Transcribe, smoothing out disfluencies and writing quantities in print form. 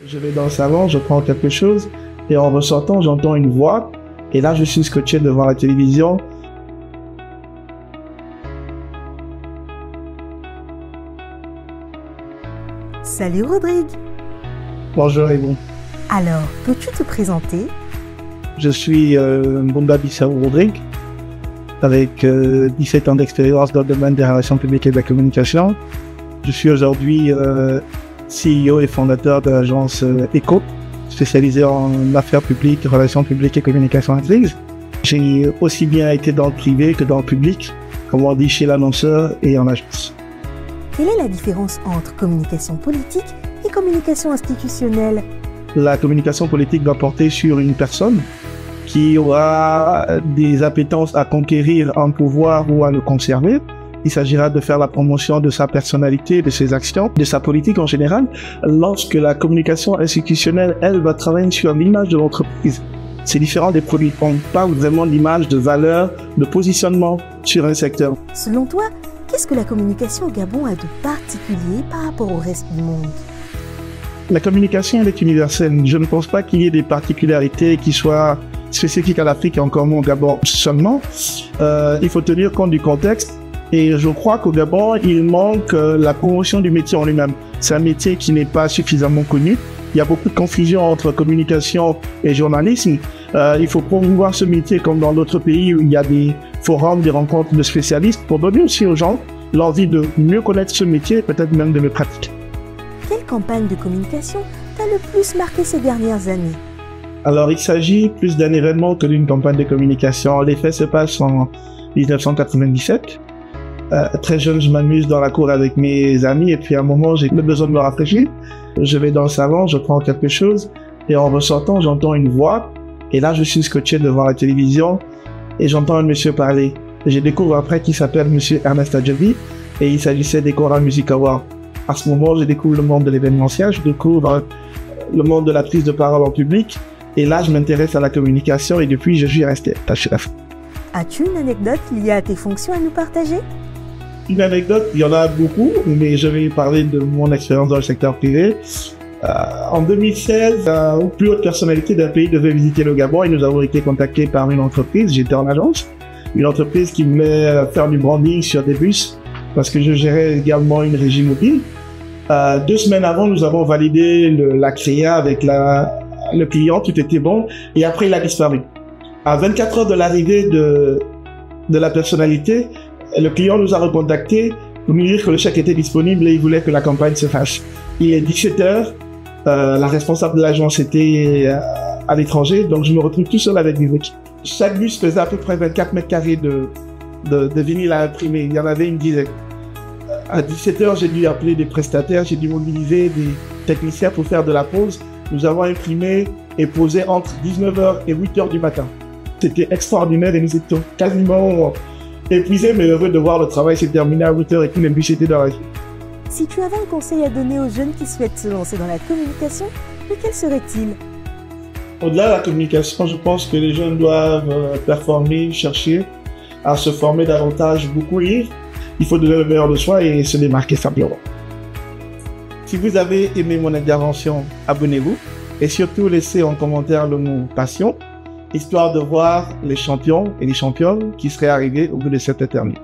Je vais dans le salon, je prends quelque chose et en ressortant, j'entends une voix et là, je suis scotché devant la télévision. Salut Rodrigue. Bonjour et bon. Alors, peux-tu te présenter? Je suis Mbumba Bissau Rodrigue, avec 17 ans d'expérience dans le domaine des relations publiques et de la communication. Je suis aujourd'hui CEO et fondateur de l'agence ECO, spécialisée en affaires publiques, relations publiques et communication active. J'ai aussi bien été dans le privé que dans le public, comme on dit chez l'annonceur et en agence. Quelle est la différence entre communication politique et communication institutionnelle? La communication politique va porter sur une personne qui aura des appétences à conquérir un pouvoir ou à le conserver. Il s'agira de faire la promotion de sa personnalité, de ses actions, de sa politique en général. Lorsque la communication institutionnelle, elle, va travailler sur l'image de l'entreprise. C'est différent des produits. On parle vraiment d'image, de valeur, de positionnement sur un secteur. Selon toi, qu'est-ce que la communication au Gabon a de particulier par rapport au reste du monde? La communication, elle est universelle. Je ne pense pas qu'il y ait des particularités qui soient spécifiques à l'Afrique et encore moins au Gabon seulement. Il faut tenir compte du contexte. Et je crois qu'au Gabon, il manque la promotion du métier en lui-même. C'est un métier qui n'est pas suffisamment connu. Il y a beaucoup de confusion entre communication et journalisme. Il faut promouvoir ce métier comme dans d'autres pays où il y a des forums, des rencontres de spécialistes pour donner aussi aux gens l'envie de mieux connaître ce métier et peut-être même de le pratiquer. Quelle campagne de communication t'a le plus marqué ces dernières années? Alors, il s'agit plus d'un événement que d'une campagne de communication. Les faits se passent en 1997. Très jeune, je m'amuse dans la cour avec mes amis et puis à un moment, j'ai besoin de me rafraîchir. Je vais dans le salon, je prends quelque chose et en ressortant, j'entends une voix et là, je suis scotché devant la télévision et j'entends un monsieur parler. Je découvre après qu'il s'appelle monsieur Ernest Adjebi et il s'agissait des Kora Music Awards. À ce moment, je découvre le monde de l'événementiel, je découvre le monde de la prise de parole en public et là, je m'intéresse à la communication et depuis, je suis resté attaché à la fin. As-tu une anecdote liée à tes fonctions à nous partager? Une anecdote, il y en a beaucoup, mais je vais parler de mon expérience dans le secteur privé. En 2016, la plus haute personnalité d'un pays devait visiter le Gabon et nous avons été contactés par une entreprise, j'étais en agence, une entreprise qui voulait faire du branding sur des bus parce que je gérais également une régie mobile. 2 semaines avant, nous avons validé la créa avec le client, tout était bon et après il a disparu. À 24 heures de l'arrivée de la personnalité, le client nous a recontactés pour nous dire que le chèque était disponible et il voulait que la campagne se fasse. Il est 17h, la responsable de l'agence était à l'étranger, donc je me retrouve tout seul avec mes équipes. Chaque bus faisait à peu près 24 mètres carrés de vinyle à imprimer, il y en avait une dizaine. À 17h, j'ai dû appeler des prestataires, j'ai dû mobiliser des techniciens pour faire de la pause. Nous avons imprimé et posé entre 19h et 8h du matin. C'était extraordinaire et nous étions quasiment épuisé mais heureux de voir le travail s'est terminé à 8h et tous les bus étaient dans la vie. Si tu avais un conseil à donner aux jeunes qui souhaitent se lancer dans la communication, lequel serait-il? Au-delà de la communication, je pense que les jeunes doivent performer, chercher à se former davantage, beaucoup lire. Il faut donner le meilleur de soi et se démarquer simplement. Si vous avez aimé mon intervention, abonnez-vous et surtout laissez en commentaire le mot passion, histoire de voir les champions et les championnes qui seraient arrivés au bout de cette éternité.